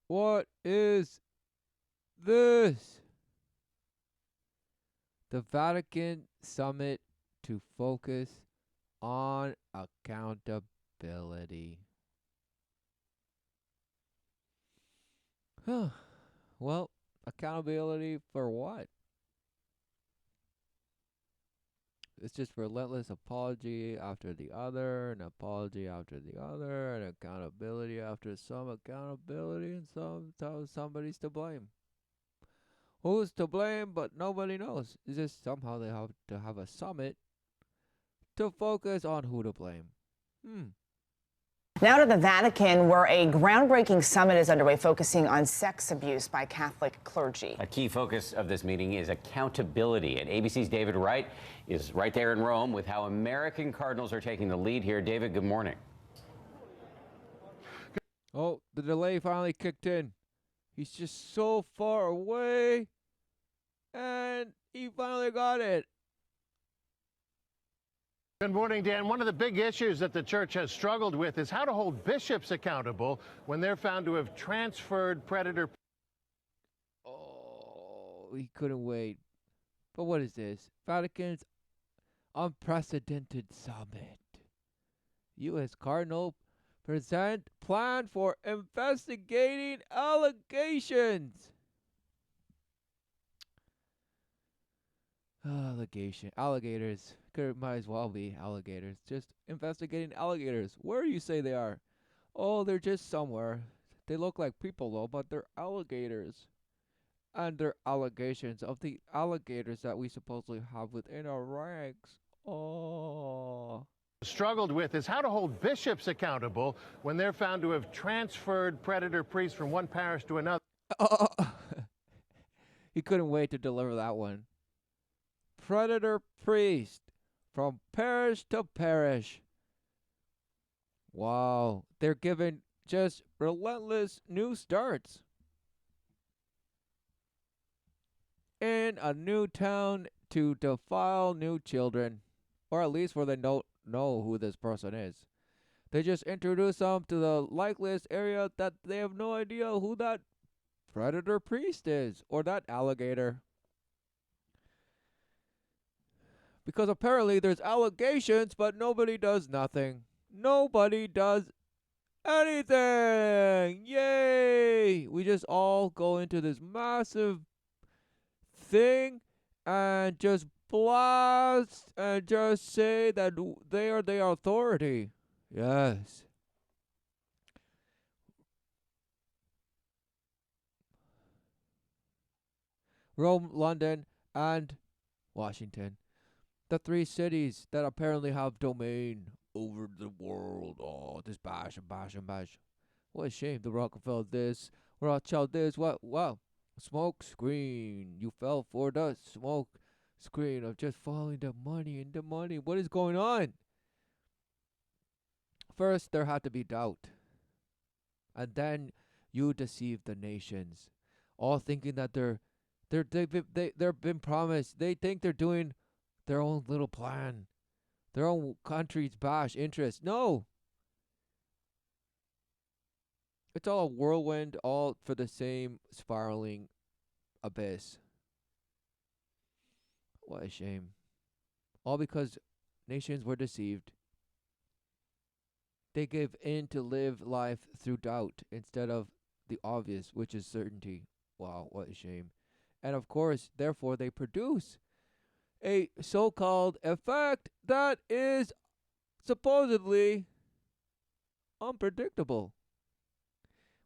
What is this? The Vatican Summit to focus on accountability. Huh. Well, accountability for what? It's just relentless apology after the other, an apology after the other, and accountability after some accountability, and somebody's to blame. Who's to blame? But nobody knows. It's just somehow they have to have a summit to focus on who to blame. Hmm. Now to the Vatican, where a groundbreaking summit is underway focusing on sex abuse by Catholic clergy. A key focus of this meeting is accountability. And ABC's David Wright is right there in Rome with how American cardinals are taking the lead here. David, good morning. Oh, the delay finally kicked in. He's just so far away, and he finally got it. Good morning, Dan. One of the big issues that the church has struggled with is how to hold bishops accountable when they're found to have transferred predator. Oh, he couldn't wait. But what is this? Vatican's unprecedented summit. U.S. Cardinal present plan for investigating allegations. Alligators. Might as well be alligators. Just investigating alligators. Where do you say they are? Oh, they're just somewhere. They look like people though, but they're alligators. And they're allegations of the alligators that we supposedly have within our ranks. Oh. Struggled with is how to hold bishops accountable when they're found to have transferred predator priests from one parish to another. He couldn't wait to deliver that one. Predator priest from parish to parish. Wow, they're given just relentless new starts. In a new town to defile new children, or at least where they don't know who this person is. They just introduce them to the likeliest area that they have no idea who that predator priest is or that alligator. Because apparently there's allegations, but nobody does nothing. Nobody does anything. Yay! We just all go into this massive thing and just blast and just say that they are the authority. Yes. Rome, London, and Washington. The three cities that apparently have domain over the world. Oh, this bash and bash and bash. What a shame. The Rockefeller this, Rothschild this. What? Wow. Smoke screen. You fell for the smoke screen of just following the money and the money. What is going on? First, there had to be doubt. And then you deceive the nations, all thinking that they've been promised. They think they're doing their own little plan, their own country's bash interest. No, it's all a whirlwind, all for the same spiraling abyss. What a shame. All because nations were deceived. They gave in to live life through doubt instead of the obvious, which is certainty. Wow, what a shame. And of course, therefore, they produce a so-called effect that is supposedly unpredictable.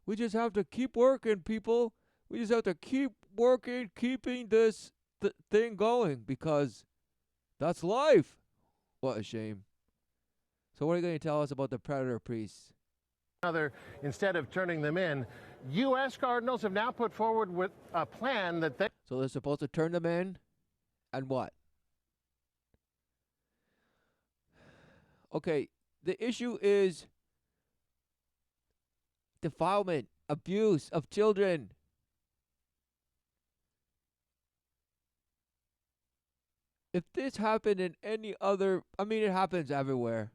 We just have to keep working, people. We just have to keep working, keeping this thing going, because that's life. What a shame. So what are you going to tell us about the predator priests? Instead of turning them in, U.S. cardinals have now put forward with a plan that they. So they're supposed to turn them in, and what? Okay, the issue is defilement, abuse of children. If this happened in any other, I mean, it happens everywhere.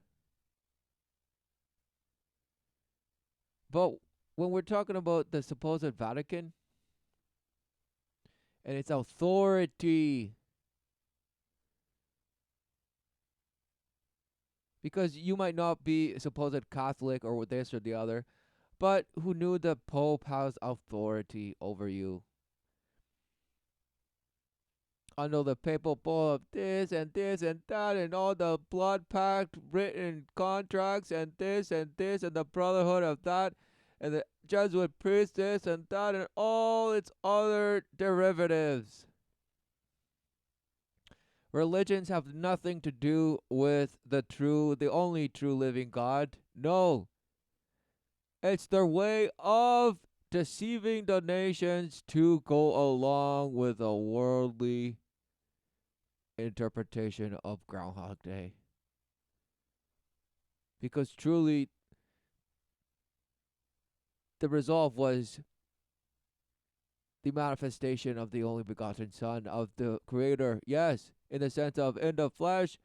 But when we're talking about the supposed Vatican and its authority, because you might not be a supposed Catholic or this or the other, but who knew the Pope has authority over you? Under the papal bull of this and this and that and all the blood pact written contracts and this and this and the brotherhood of that and the Jesuit priest this and that and all its other derivatives. Religions have nothing to do with the only true living God. No. It's their way of deceiving the nations to go along with a worldly interpretation of Groundhog Day. Because truly, the resolve was the manifestation of the only begotten Son of the Creator. Yes, in the sense of in the flesh,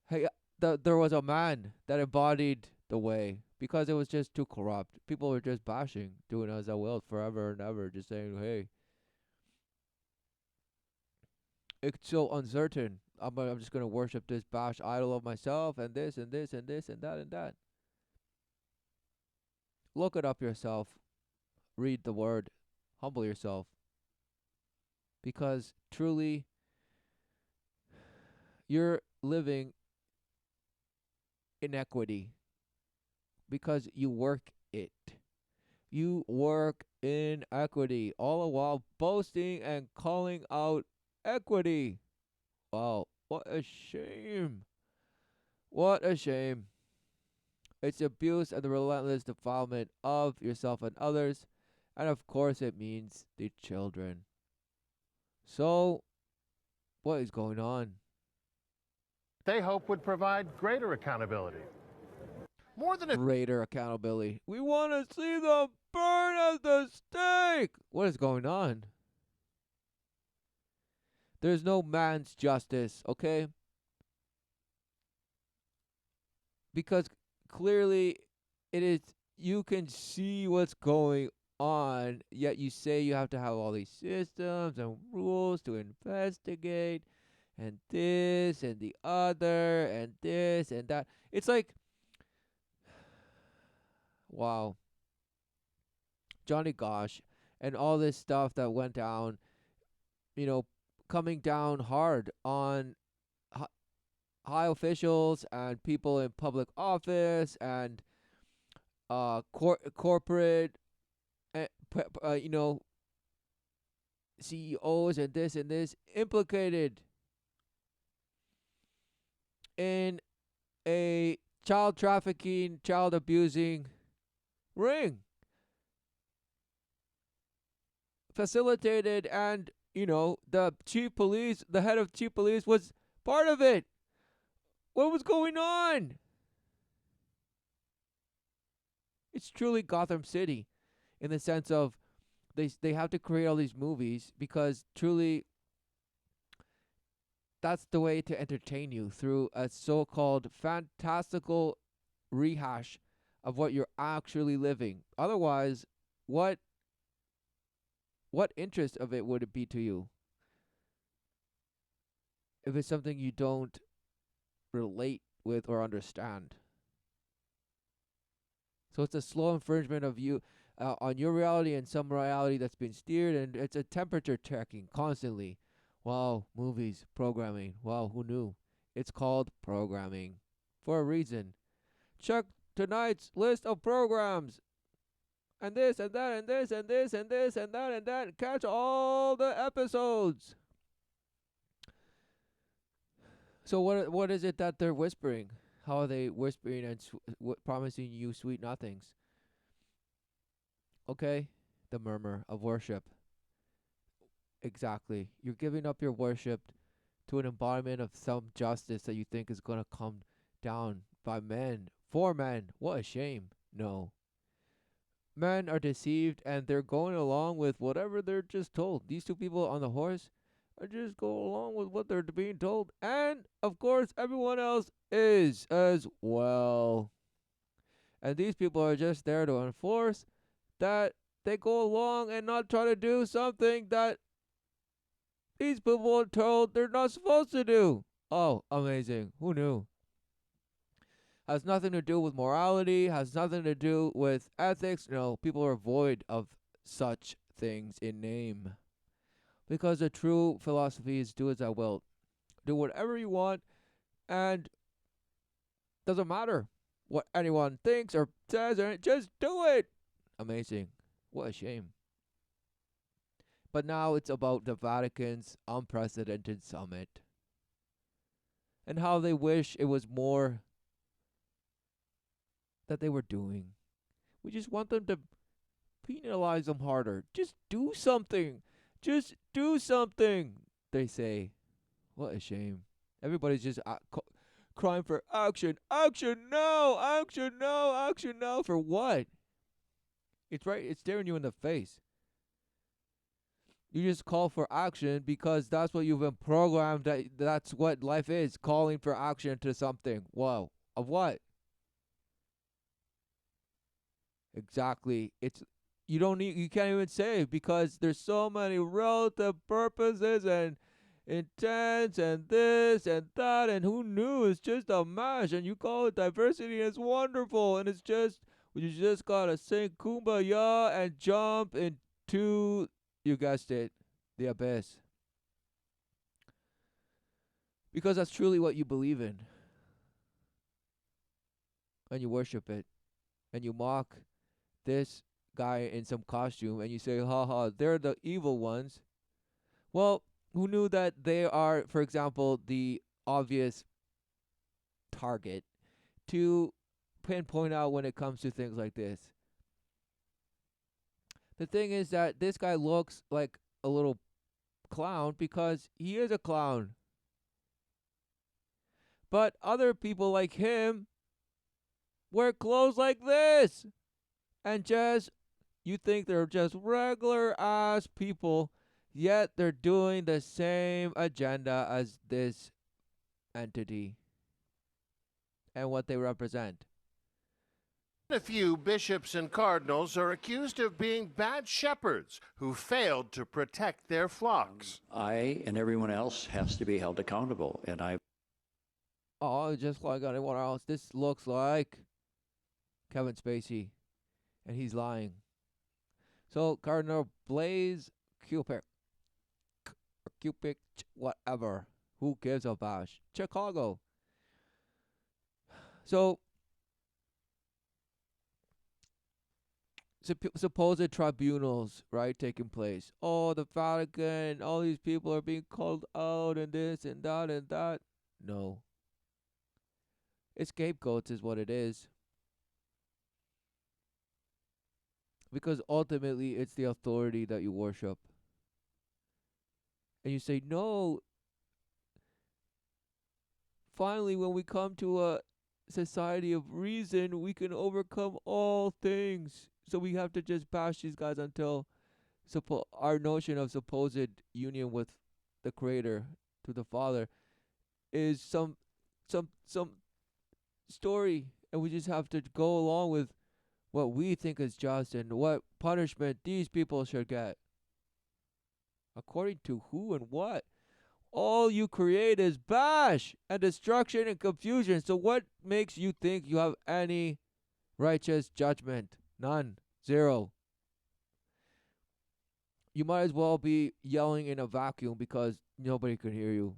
hey, there was a man that embodied the way because it was just too corrupt. People were just bashing, doing as I will forever and ever, just saying, hey, it's so uncertain. I'm just going to worship this bash idol of myself and this and this and this and that and that. Look it up yourself. Read the word. Humble yourself. Because truly, you're living inequity because you work it. You work in equity, all the while boasting and calling out equity. Wow, what a shame. What a shame. It's abuse and the relentless defilement of yourself and others. And of course, it means the children. So, what is going on? They hope would provide greater accountability. More than a Greater accountability. We want to see them burn at the stake. What is going on? There's no man's justice, okay? Because clearly it is, you can see what's going on, yet you say you have to have all these systems and rules to investigate and this and the other and this and that. It's like, wow. Johnny Gosh and all this stuff that went down, you know, coming down hard on high officials and people in public office and corporate, you know, CEOs and this implicated in a child trafficking, child abusing ring, facilitated, and the head of chief police was part of it. What was going on? It's truly Gotham City in the sense of they have to create all these movies because truly that's the way to entertain you through a so-called fantastical rehash of what you're actually living. Otherwise, what interest of it would it be to you if it's something you don't relate with or understand? So it's a slow infringement of you on your reality and some reality that's been steered, and it's a temperature checking constantly. Wow, movies, programming. Wow, who knew? It's called programming for a reason. Check tonight's list of programs. And this and that and this and this and this and that and that. Catch all the episodes. So what is it that they're whispering? How are they whispering and promising you sweet nothings? Okay, the murmur of worship. Exactly. You're giving up your worship to an embodiment of some justice that you think is going to come down by men, for men. What a shame. No. Men are deceived and they're going along with whatever they're just told. These two people on the horse are just going along with what they're being told. And, of course, everyone else is as well. And these people are just there to enforce that they go along and not try to do something that these people are told they're not supposed to do. Oh, amazing. Who knew? Has nothing to do with morality, has nothing to do with ethics. No, people are void of such things in name. Because the true philosophy is do as I will. Do whatever you want, and doesn't matter what anyone thinks or says, or just do it. Amazing. What a shame. But now it's about the Vatican's unprecedented summit and how they wish it was more that they were doing. We just want them to penalize them harder. Just do something. Just do something, they say. What a shame. Everybody's just crying for action. Action now! Action now! Action now! For what? It's right. It's staring you in the face. You just call for action because that's what you've been programmed. That's what life is. Calling for action to something. Whoa. Of what? Exactly. You don't need. You can't even say because there's so many relative purposes and intents and this and that and who knew? It's just a mash and you call it diversity and it's wonderful and it's just you just gotta sing kumbaya and jump into, you guessed it, the abyss. Because that's truly what you believe in. And you worship it. And you mock this guy in some costume and you say, haha, they're the evil ones. Well, who knew that they are, for example, the obvious target to pinpoint out when it comes to things like this? The thing is that this guy looks like a little clown because he is a clown. But other people like him wear clothes like this. And just, you think they're just regular ass people, yet they're doing the same agenda as this entity and what they represent. A few bishops and cardinals are accused of being bad shepherds who failed to protect their flocks. I and everyone else has to be held accountable, and Oh, just like anyone else. This looks like Kevin Spacey, and he's lying. So, Cardinal Blaise Cupid, whatever. Who gives a bash? Chicago. So, supposed tribunals, right, taking place. Oh, the Vatican, all these people are being called out and this and that and that. No. Scapegoats is what it is. Because ultimately, it's the authority that you worship. And you say, no. Finally, when we come to a society of reason, we can overcome all things. So we have to just bash these guys until our notion of supposed union with the Creator, to the Father, is some story, and we just have to go along with what we think is just and what punishment these people should get. According to who and what? All you create is bash and destruction and confusion. So what makes you think you have any righteous judgment? None. Zero. You might as well be yelling in a vacuum because nobody can hear you.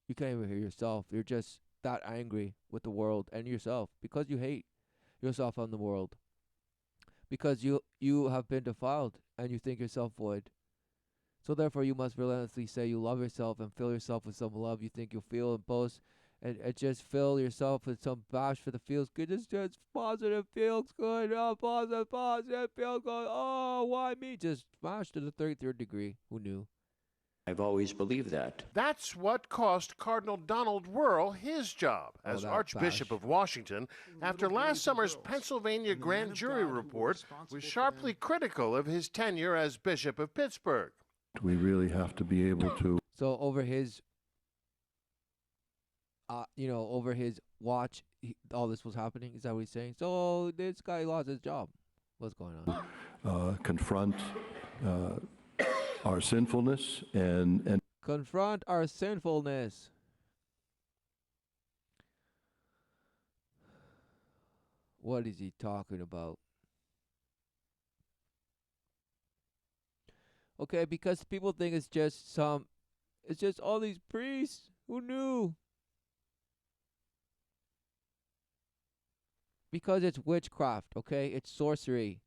You can't even hear yourself. You're just that angry with the world and yourself because you hate yourself and the world. Because you have been defiled and you think yourself void. So therefore you must relentlessly say you love yourself and fill yourself with some love you think you'll feel and boast and just fill yourself with some bash for the feels good. Just positive feels good. Oh, positive feels good. Oh, why me? Just smash to the 33rd degree. Who knew? I've always believed that. That's what cost Cardinal Donald Wuerl his job as Archbishop of Washington after last summer's Pennsylvania grand jury report was sharply critical of his tenure as Bishop of Pittsburgh. We really have to be able to. So over his, over his watch, all this was happening. Is that what he's saying? So this guy lost his job. What's going on? confront our sinfulness and Confront our sinfulness. What is he talking about? Okay, because people think it's just all these priests. Who knew? Because it's witchcraft, okay? It's sorcery.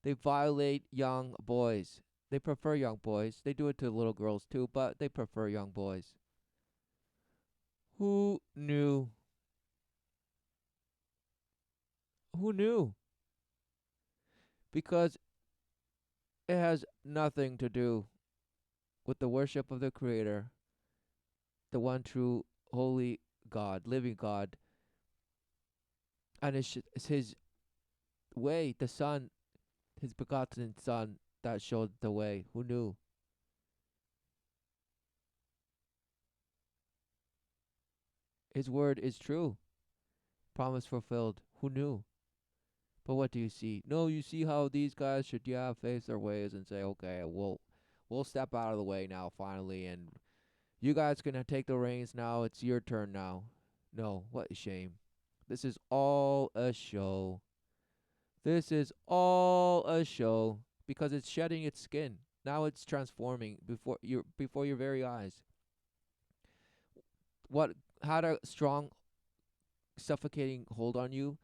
They violate young boys. They prefer young boys. They do it to little girls too, but they prefer young boys. Who knew? Who knew? Because it has nothing to do with the worship of the Creator, the one true, holy God, living God. And it's His way, the Son, His begotten Son, that showed the way. Who knew? His word is true. Promise fulfilled. Who knew? But what do you see? No, you see how these guys should face their ways and say, okay, we'll step out of the way now finally, and you guys gonna take the reins now. It's your turn now. No, what a shame. This is all a show. This is all a show because it's shedding its skin. Now it's transforming before your very eyes. What had a strong suffocating hold on you,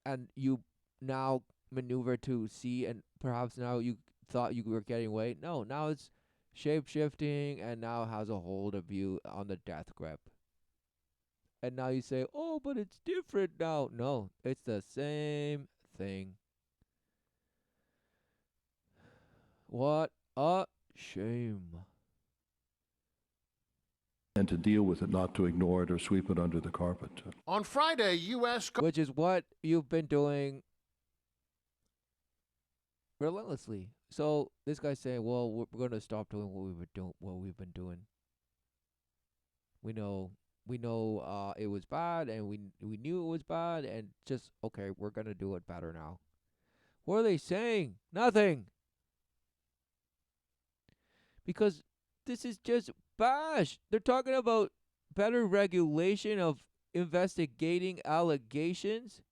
and you now maneuver to see, and perhaps now you thought you were getting away. No, now it's shape shifting and now has a hold of you on the death grip. And now you say, oh, but it's different now. No, it's the same thing. What a shame. and to deal with it, not to ignore it or sweep it under the carpet. On Friday, U.S. Which is what you've been doing relentlessly. So this guy's saying, well, we're going to stop doing what we've been doing. We know it was bad, and we knew it was bad, and just, okay, we're going to do it better now. What are they saying? Nothing. Because this is just bash. They're talking about better regulation of investigating allegations.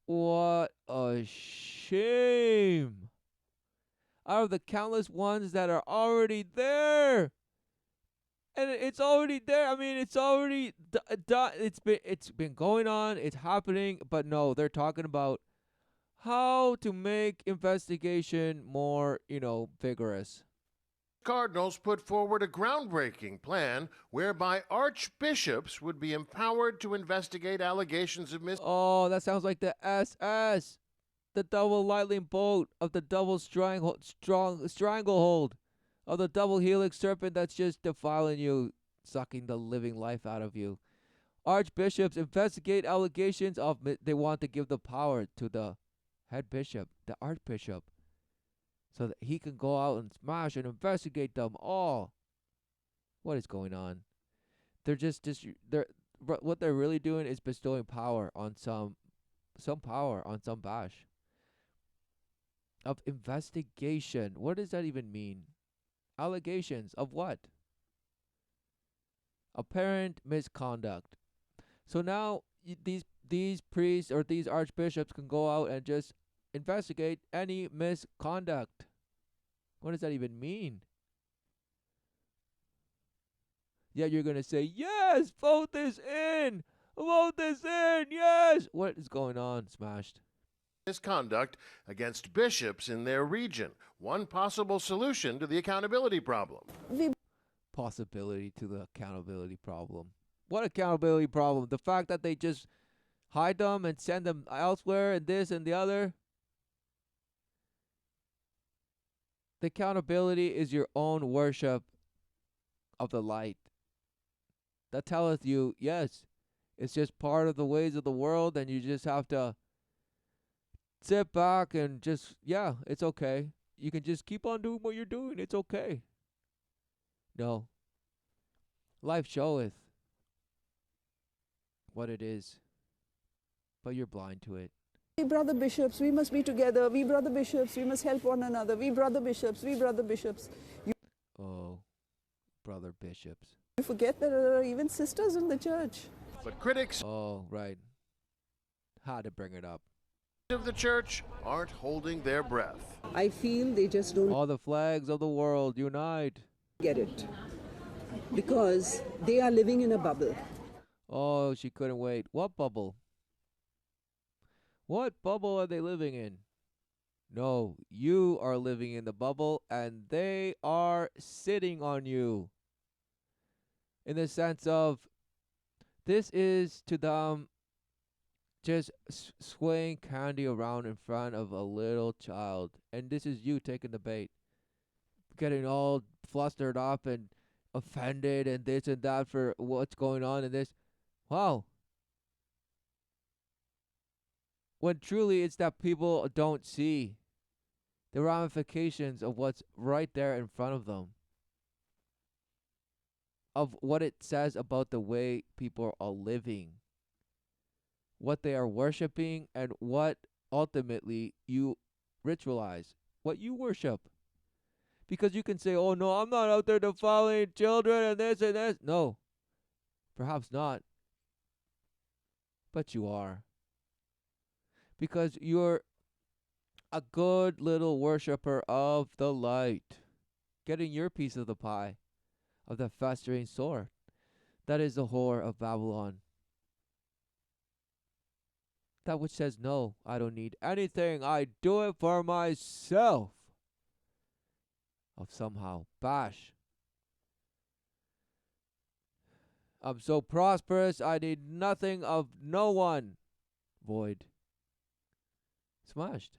What a shame. Out of the countless ones that are already there. And it's already there. I mean, it's already done. It's been going on. It's happening. But no, they're talking about how to make investigation more, vigorous. Cardinals put forward a groundbreaking plan whereby archbishops would be empowered to investigate allegations of Oh, that sounds like the SS, the double lightning bolt of the double stranglehold of the double helix serpent that's just defiling you, sucking the living life out of you. Archbishops investigate allegations of they want to give the power to the head bishop, the archbishop, so that he can go out and smash and investigate them all. What is going on? They're what they're really doing is bestowing power on some power on some bash of investigation. What does that even mean? Allegations of what? Apparent misconduct. So now these priests or these archbishops can go out and just investigate any misconduct. What does that even mean? Yeah, you're going to say, yes, vote this in. Vote this in. Yes. What is going on, Smashed? Misconduct against bishops in their region. One possible solution to the accountability problem. Possibility to the accountability problem. What accountability problem? The fact that they just hide them and send them elsewhere and this and the other? The accountability is your own worship of the light. That telleth you, yes, it's just part of the ways of the world, and you just have to sit back and just, yeah, it's okay. You can just keep on doing what you're doing. It's okay. No. Life showeth what it is, but you're blind to it. We brother bishops, we must be together. We brother bishops, we must help one another. We brother bishops, we brother bishops. Oh, brother bishops. You forget that there are even sisters in the church. But critics Oh, right. Had to bring it up. of the church aren't holding their breath. I feel they just don't All the flags of the world unite. get it because they are living in a bubble. Oh, she couldn't wait. What bubble? What bubble are they living in? No, you are living in the bubble and they are sitting on you. In the sense of, this is to them just swaying candy around in front of a little child. And this is you taking the bait. Getting all flustered up and offended and this and that for what's going on in this. Wow. When truly it's that people don't see the ramifications of what's right there in front of them. Of what it says about the way people are living. What they are worshiping and what ultimately you ritualize. What you worship. Because you can say, oh no, I'm not out there defiling children and this and this. No. Perhaps not. But you are. Because you're a good little worshiper of the light. Getting your piece of the pie. Of the festering sore. That is the whore of Babylon. That which says, no, I don't need anything. I do it for myself. Of somehow. Bash. I'm so prosperous, I need nothing of no one. Void. Smashed.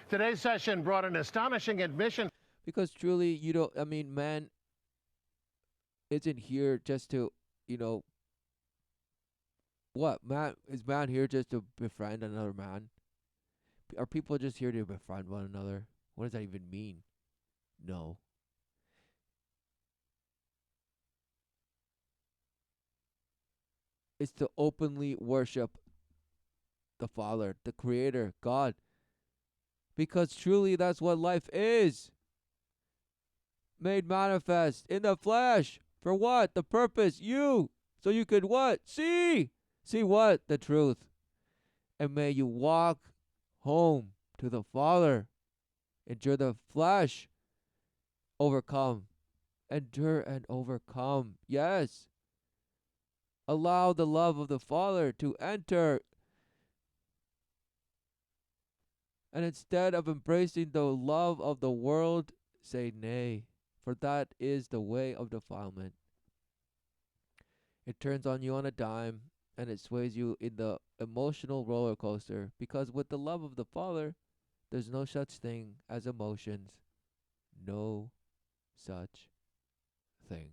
Today's session brought an astonishing admission. Because truly, you don't, I mean, man isn't here just to, what? Man, is man here just to befriend another man? Are people just here to befriend one another? What does that even mean? No. It's to openly worship the Father, the Creator, God. Because truly that's what life is. Made manifest in the flesh. For what? The purpose. You. So you could what? See. See what? The truth. And may you walk home to the Father. Endure the flesh. Overcome. Endure and overcome. Yes. Allow the love of the Father to enter. And instead of embracing the love of the world, say nay. For that is the way of defilement. It turns on you on a dime, and it sways you in the emotional roller coaster. Because with the love of the Father, there's no such thing as emotions. No such thing.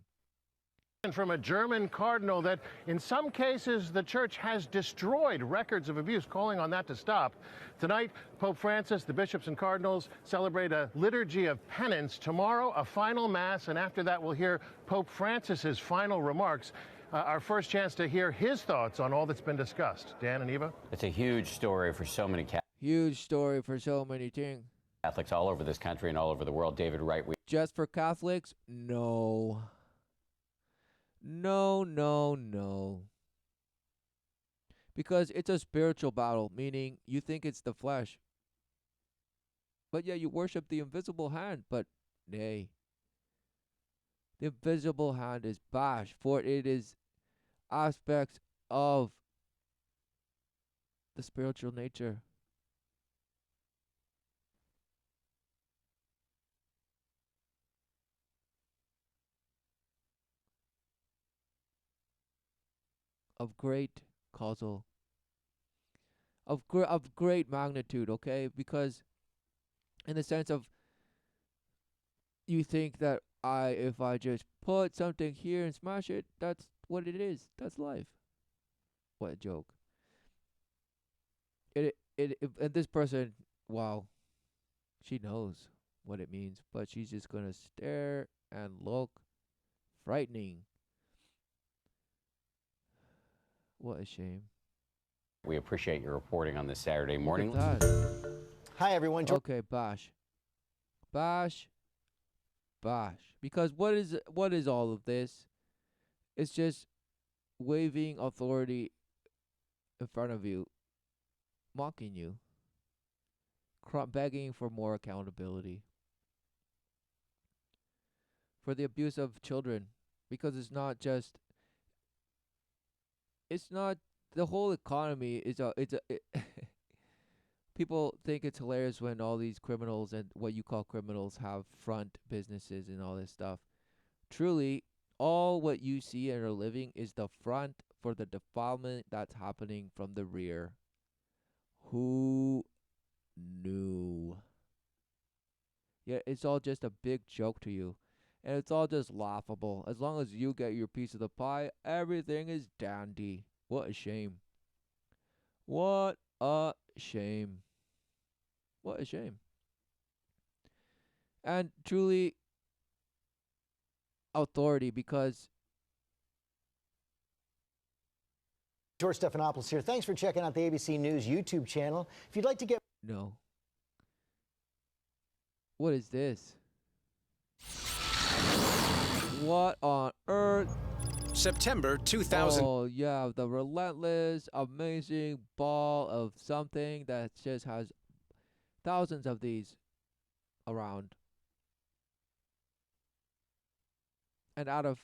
From a German cardinal that in some cases the church has destroyed records of abuse, calling on that to stop. Tonight, Pope Francis, the bishops and cardinals celebrate a liturgy of penance. Tomorrow, a final mass, and after that we'll hear Pope Francis's final remarks. Our first chance to hear his thoughts on all that's been discussed. Dan and Eva? It's a huge story for so many Huge story for so many things. Catholics all over this country and all over the world. David Wright. Just for Catholics? No. No, no, no. Because it's a spiritual battle, meaning you think it's the flesh. But yeah, you worship the invisible hand, but nay. The invisible hand is bash, for it is aspects of the spiritual nature. Of great causal, of great magnitude, okay? Because in the sense of, you think that if I just put something here and smash it, that's what it is. That's life. What a joke. And this person, wow, she knows what it means, but she's just gonna stare and look frightening. What a shame. We appreciate your reporting on this Saturday morning. Look at that. Hi, everyone. Okay, bash. Bash. Bash. Because what is all of this? It's just waving authority in front of you, mocking you, begging for more accountability for the abuse of children. Because it's not the whole economy is people think it's hilarious when all these criminals and what you call criminals have front businesses and all this stuff. Truly, all what you see and are living is the front for the defilement that's happening from the rear. Who knew? Yeah, it's all just a big joke to you. And it's all just laughable. As long as you get your piece of the pie, everything is dandy. What a shame. What a shame. What a shame. And truly, authority, because George Stephanopoulos here. Thanks for checking out the ABC News YouTube channel. If you'd like to get... No. What is this? What on earth? September 2000. Oh, yeah, the relentless, amazing ball of something that just has thousands of these around. And out of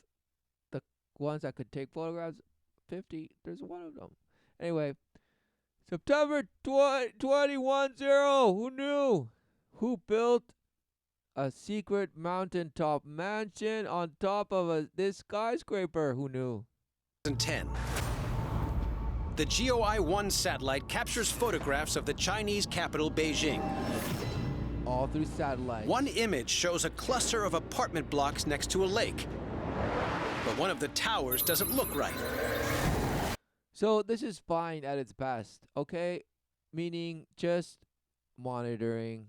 the ones that could take photographs, 50, there's one of them. Anyway, September 21-0. Who knew? Who built a secret mountaintop mansion on top of this skyscraper? Who knew? 2010. The GOI-1 satellite captures photographs of the Chinese capital, Beijing. All through satellite. One image shows a cluster of apartment blocks next to a lake. But one of the towers doesn't look right. So this is fine at its best, okay? Meaning just monitoring.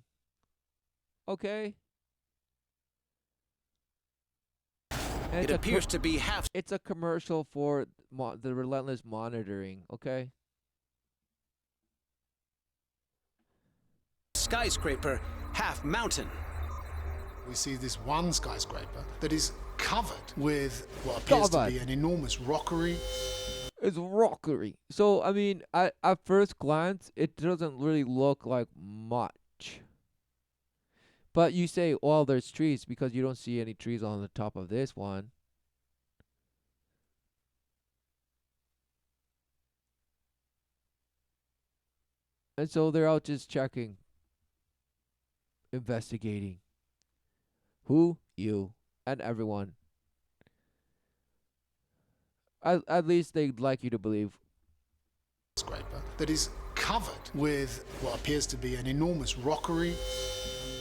Okay? And It appears to be half. It's a commercial for the relentless monitoring, okay? Skyscraper, half mountain. We see this one skyscraper that is covered with what appears to be an enormous rockery. It's rockery. So, I mean, at first glance, it doesn't really look like much. But you say, well, there's trees, because you don't see any trees on the top of this one. And so they're out just checking, investigating. Who? You. And everyone. At least they'd like you to believe. Skyscraper that is covered with what appears to be an enormous rockery.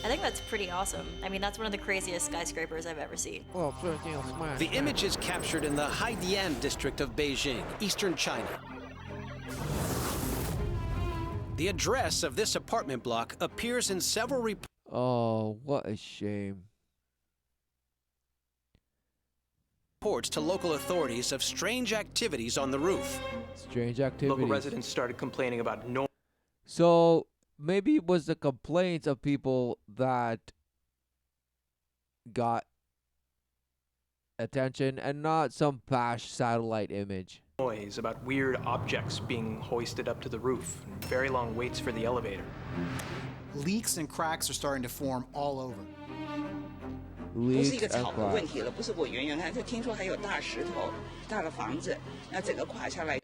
I think that's pretty awesome. I mean, that's one of the craziest skyscrapers I've ever seen. The image is captured in the Haidian district of Beijing, eastern China. The address of this apartment block appears in several reports. Oh, what a shame. To local authorities of strange activities on the roof. Strange activities. Local residents started complaining about noise. So maybe it was the complaints of people that got attention and not some bash satellite image. Noise about weird objects being hoisted up to the roof. And very long waits for the elevator. Leaks and cracks are starting to form all over. Leaks and cracks.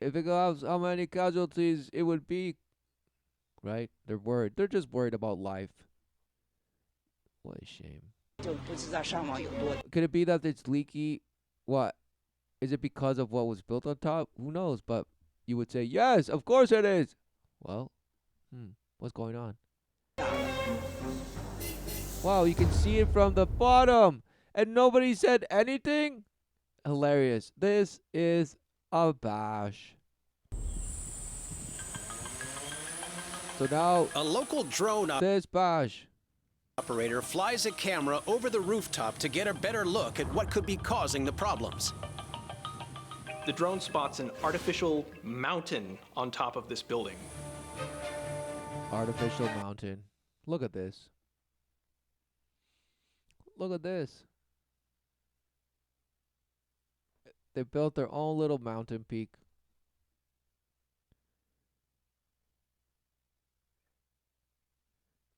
If it goes, how many casualties it would be, right? They're worried. They're just worried about life. What a shame. Could it be that it's leaky? What? Is it because of what was built on top? Who knows? But you would say, yes, of course it is. Well, what's going on? Wow, you can see it from the bottom. And nobody said anything? Hilarious. This is a bash. So now, a local drone this bash operator flies a camera over the rooftop to get a better look at what could be causing the problems. The drone spots an artificial mountain on top of this building. Artificial mountain. Look at this. Look at this. They built their own little mountain peak.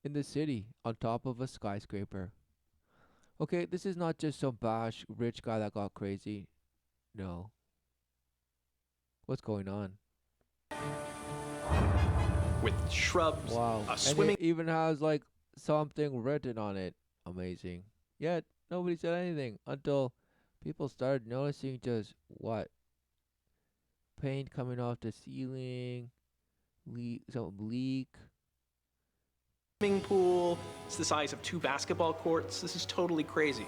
In the city, on top of a skyscraper. Okay, this is not just some bash rich guy that got crazy. No. What's going on? With shrubs, wow. a And swimming... it even has like something written on it. Amazing. Yet, nobody said anything until people started noticing just what? Paint coming off the ceiling, some leak. Swimming pool. It's the size of 2 basketball courts. This is totally crazy.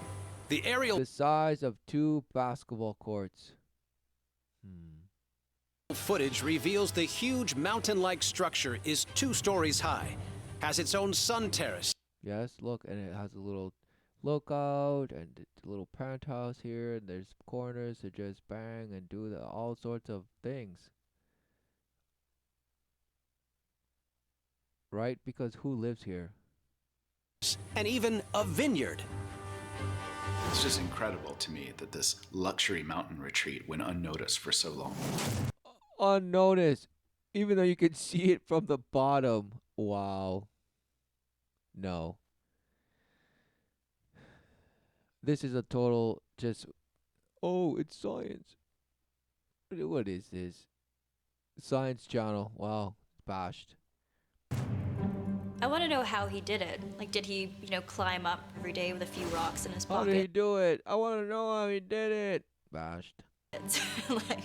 The aerial... The size of 2 basketball courts. Footage reveals the huge mountain-like structure is 2 stories high, has its own sun terrace. Yes, look, and it has a little lookout and a little penthouse here, and there's corners to just bang and do all sorts of things. Right? Because who lives here? And even a vineyard. It's just incredible to me that this luxury mountain retreat went unnoticed for so long. Unnoticed, even though you can see it from the bottom. Wow. No. This is a total just, oh, it's science. What is this? Science Channel. Wow. Bashed. I want to know how he did it. Like, did he, climb up every day with a few rocks in his How pocket? did he do it? I want to know how he did it. Bashed. It's like,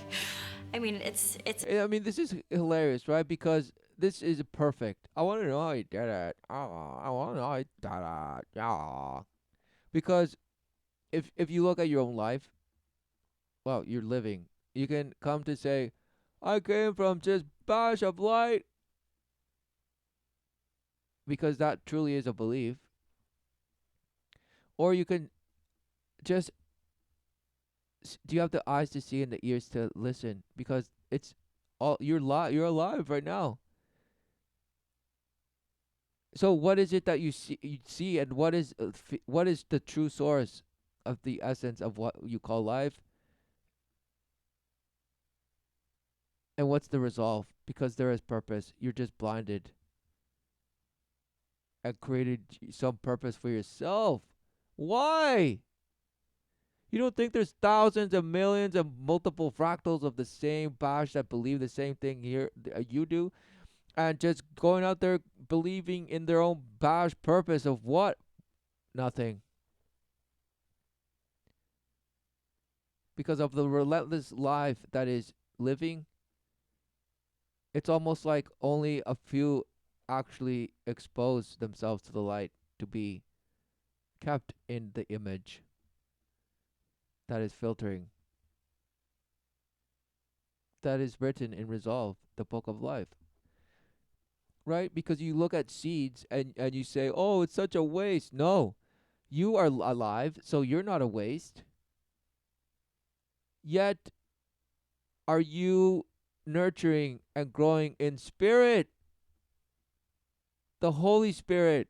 I mean, it's. I mean, this is hilarious, right? Because this is perfect. I want to know how he did it. I want to know how he did it. Yeah. Because if you look at your own life, well, you're living. You can come to say, I came from just bash of light. Because that truly is a belief. Or you can just, do you have the eyes to see and the ears to listen? Because it's all, you're alive right now. So what is it that you see, and what is the true source of the essence of what you call life? And what's the resolve? Because there is purpose. You're just blinded. And created some purpose for yourself. Why? You don't think there's thousands and millions and multiple fractals of the same bash that believe the same thing here you do? And just going out there believing in their own bash purpose of what? Nothing. Because of the relentless life that is living, it's almost like only a few actually expose themselves to the light to be kept in the image that is filtering, that is written in Resolve, the book of life. Right? Because you look at seeds and you say, oh, it's such a waste. No, you are alive, so you're not a waste. Yet, are you nurturing and growing in spirit? The Holy Spirit.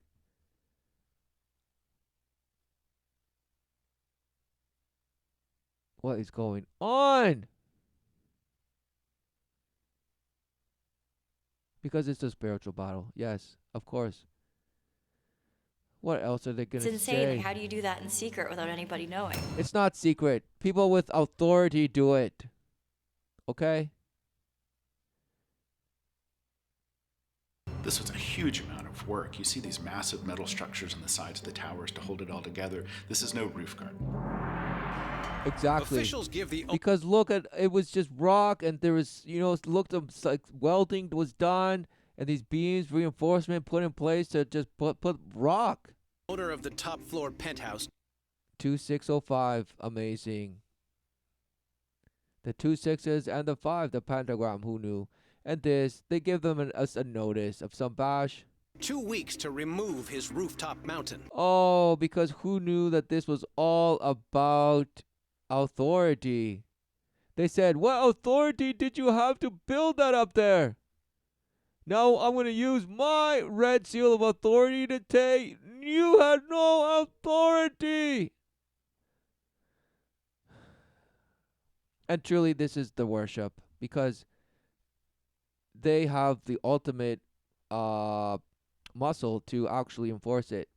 What is going on? Because it's a spiritual battle. Yes, of course. What else are they going to say? It's insane. How do you do that in secret without anybody knowing? It's not secret. People with authority do it. Okay? This was a huge amount of work. You see these massive metal structures on the sides of the towers to hold it all together. This is no roof garden. Exactly. Officials give the because look at it was just rock, and there was looked like welding was done, and these beams reinforcement put in place to just put rock. Owner of the top floor penthouse. 2605, amazing. The 2 6s and the 5, the pentagram. Who knew? And this, they give them a notice of some bash. 2 weeks to remove his rooftop mountain. Oh, because who knew that this was all about authority? They said, what authority did you have to build that up there? Now I'm going to use my red seal of authority to take. You had no authority. And truly, this is the worship, because they have the ultimate muscle to actually enforce it.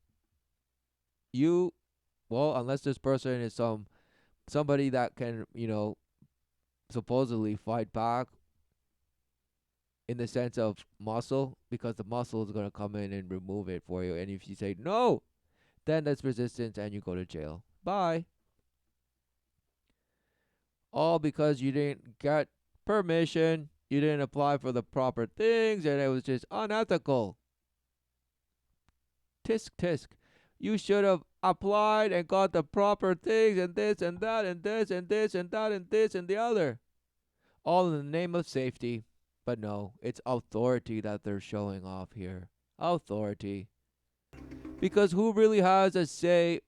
Unless this person is somebody that can, supposedly fight back in the sense of muscle, because the muscle is going to come in and remove it for you. And if you say no, then that's resistance and you go to jail. Bye. All because you didn't get permission, you didn't apply for the proper things, and it was just unethical. Tisk tisk. You should have applied and got the proper things, and this and that and this and this and that and this and the other. All in the name of safety. But no, it's authority that they're showing off here. Authority. Because who really has a say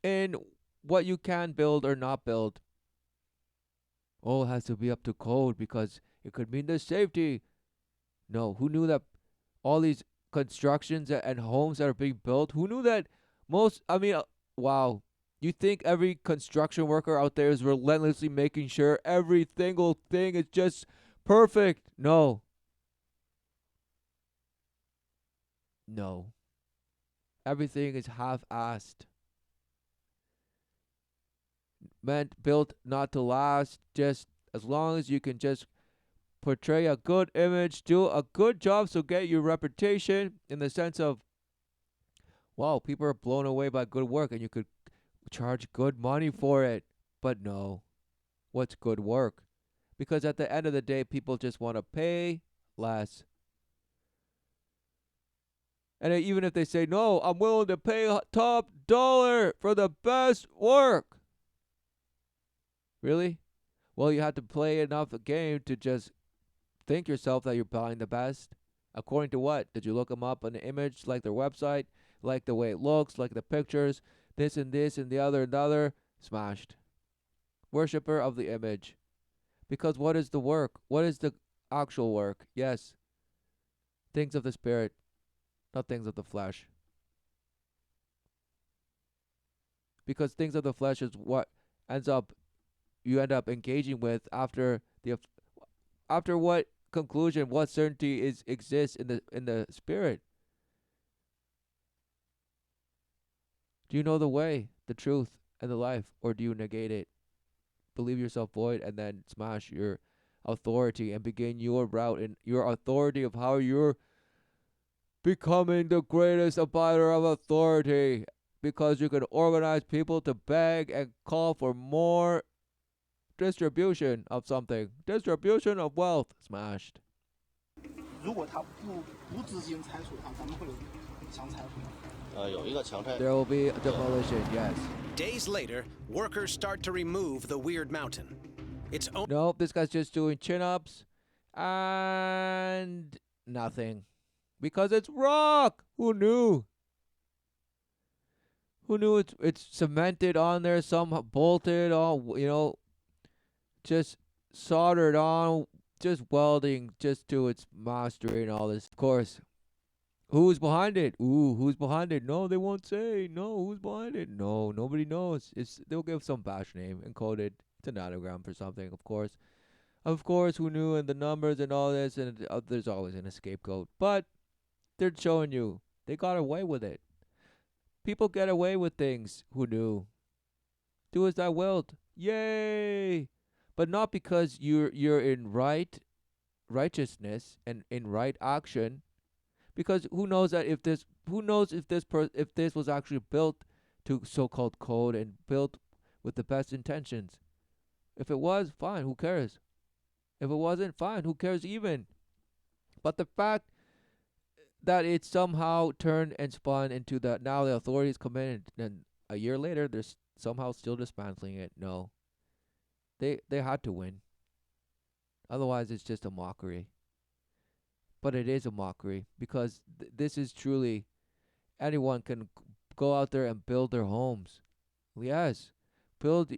in what you can build or not build? Oh, it has to be up to code because it could mean the safety. No, who knew that all these constructions and homes that are being built, who knew that wow. You think every construction worker out there is relentlessly making sure every single thing is just perfect? No. No. Everything is half-assed. Built not to last, just as long as you can just portray a good image, do a good job, so get your reputation in the sense of, wow, people are blown away by good work and you could charge good money for it. But no, what's good work? Because at the end of the day, people just want to pay less. And even if they say, no, I'm willing to pay top dollar for the best work. Really? Well, you have to play enough a game to just think yourself that you're buying the best. According to what? Did you look them up on the image, like their website, like the way it looks, like the pictures, this and the other and the other? Smashed. Worshipper of the image. Because what is the work? What is the actual work? Yes. Things of the spirit, not things of the flesh. Because things of the flesh is what you end up engaging with after what conclusion, what certainty exists in the spirit. Do you know the way, the truth, and the life, or do you negate it? Believe yourself void and then smash your authority and begin your route and your authority of how you're becoming the greatest abider of authority, because you can organize people to beg and call for more distribution of something. Distribution of wealth. Smashed. There will be a demolition, yes. Days later, workers start to remove the weird mountain. Nope, this guy's just doing chin-ups and nothing. Because it's rock! Who knew? Who knew it's cemented on there, some bolted on, just soldered on, just welding just to its mastery and all this. Of course, who's behind it? Ooh, who's behind it? No, they won't say. No, who's behind it? No, nobody knows. They'll give some bash name encoded. It's an anagram for something, of course. Of course, who knew, and the numbers and all this, and there's always a scapegoat. But they're showing you they got away with it. People get away with things. Who knew? Do as thou wilt. Yay! But not because you're in righteousness and in right action. Because who knows if this was actually built to so-called code and built with the best intentions. If it was, fine, who cares? If it wasn't, fine, who cares even? But the fact that it somehow turned and spun into now the authorities come in and a year later they're somehow still dismantling it. No. They had to win. Otherwise it's just a mockery. But it is a mockery because this is truly, anyone can go out there and build their homes. Yes. Build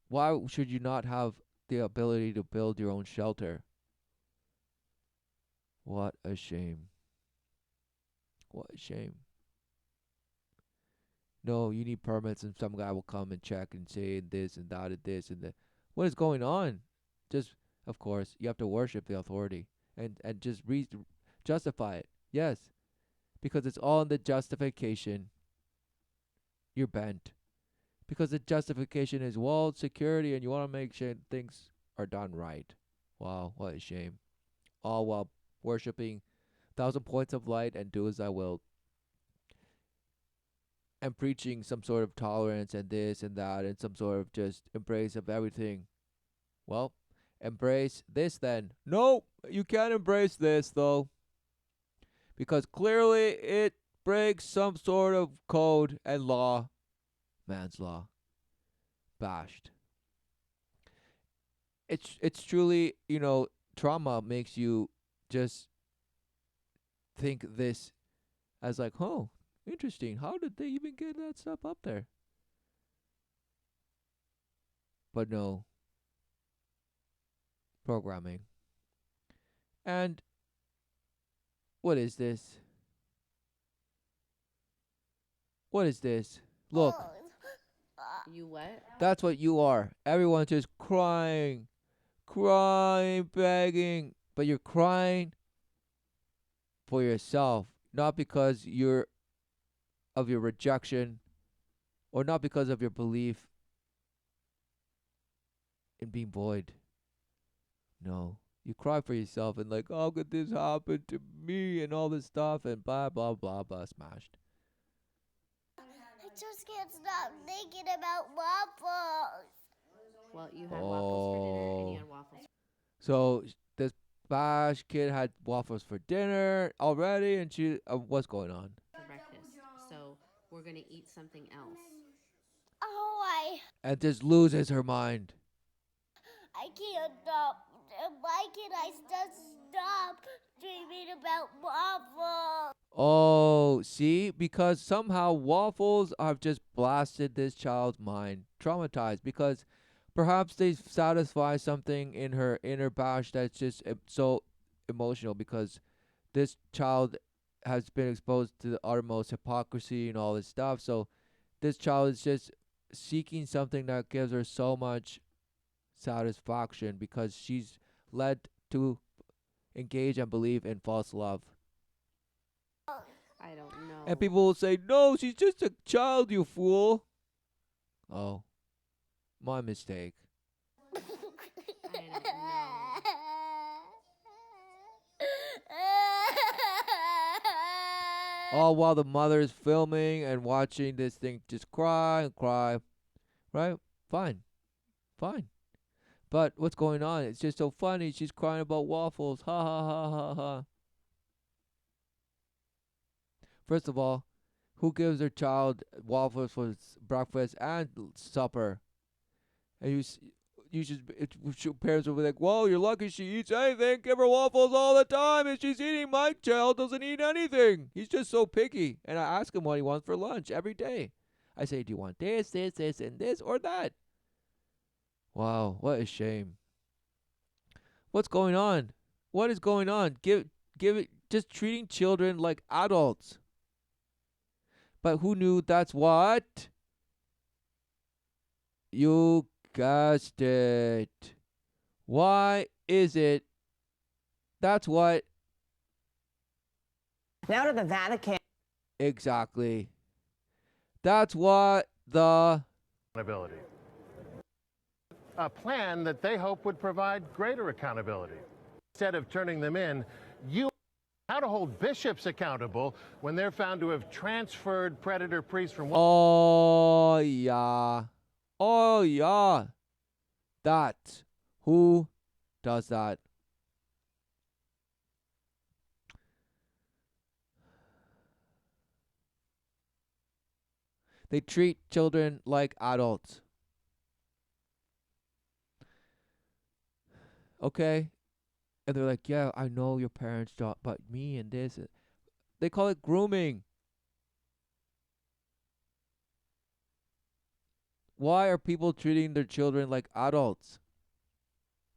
Why should you not have the ability to build your own shelter? What a shame. What a shame. No, you need permits, and some guy will come and check and say this and that and this and that. What is going on? Just, of course, you have to worship the authority and just justify it. Yes, because it's all in the justification. You're bent. Because the justification is walled security, and you want to make sure things are done right. Wow, what a shame. All while worshiping 1,000 points of light and do as I will, and preaching some sort of tolerance and this and that and some sort of just embrace of everything. Well, embrace this then. No, you can't embrace this though, because clearly it breaks some sort of code and law. Man's law. Bashed. It's truly, trauma makes you just think this as like, oh, interesting. How did they even get that stuff up there? But no. Programming. And what is this? What is this? Look. You what? That's what you are. Everyone's just crying, begging. But you're crying for yourself, not because of your rejection, or not because of your belief in being void. No. You cry for yourself and like, how could this happen to me and all this stuff and blah, blah, blah, blah, smashed. I just can't stop thinking about waffles. Well, you had waffles for dinner and you had waffles. So this Bash kid had waffles for dinner already, and she, what's going on? For breakfast. So we're going to eat something else. Oh, And just loses her mind. I can't stop. Why can't I just stop dreaming about waffles? Oh, see? Because somehow waffles have just blasted this child's mind. Traumatized. Because perhaps they satisfy something in her inner Bash that's just so emotional. Because this child has been exposed to the uttermost hypocrisy and all this stuff. So this child is just seeking something that gives her so much satisfaction, because she's led to engage and believe in false love. I don't know. And people will say, no, she's just a child, you fool. Oh, my mistake. I don't know. All while the mother is filming and watching this thing just cry and cry. Right? Fine. But what's going on? It's just so funny. She's crying about waffles. Ha ha ha ha ha. First of all, who gives their child waffles for breakfast and supper? And parents will be like, "Well, you're lucky she eats anything. Give her waffles all the time, and she's eating. My child doesn't eat anything. He's just so picky." And I ask him what he wants for lunch every day. I say, "Do you want this, and this, or that?" Wow, what a shame. What's going on? What is going on? Give it, just treating children like adults. But who knew that's what? You guessed it. Why is it? That's what. Now to the Vatican. Exactly. That's what the accountability. A plan that they hope would provide greater accountability. Instead of turning them in, how to hold bishops accountable when they're found to have transferred predator priests from one. Oh yeah. That. Who does that? They treat children like adults. Okay? And they're like, yeah, I know your parents don't, but me and this. They call it grooming. why are people treating their children like adults?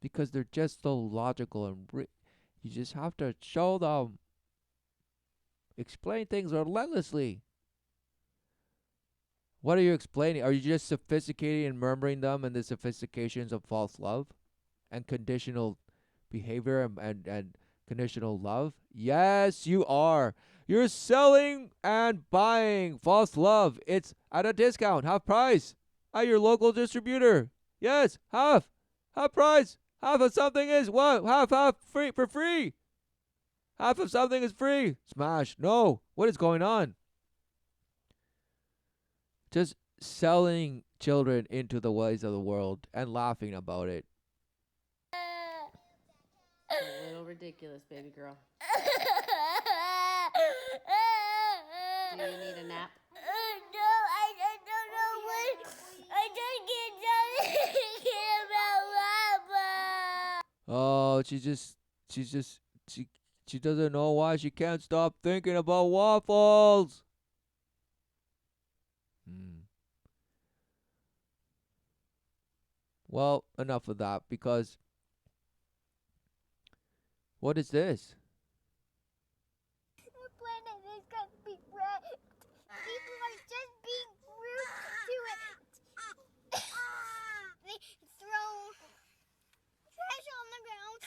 Because they're just so logical and you just have to show them. Explain things relentlessly. What are you explaining? Are you just sophisticating and murmuring them in the sophistications of false love and conditional behavior and conditional love? Yes, you are. You're selling and buying false love. It's at a discount, half price, at your local distributor. Yes, half price. Half of something is what? Half free for free. Half of something is free. Smash. No. What is going on? Just selling children into the ways of the world and laughing about it. A little ridiculous, baby girl. Do you need a nap? No, I don't know what. I just can't stop thinking about Papa. Oh, she doesn't know why she can't stop thinking about waffles. Well, enough of that, because what is this? The planet is going to be wrecked. People are just being rude to it. They throw trash on the ground.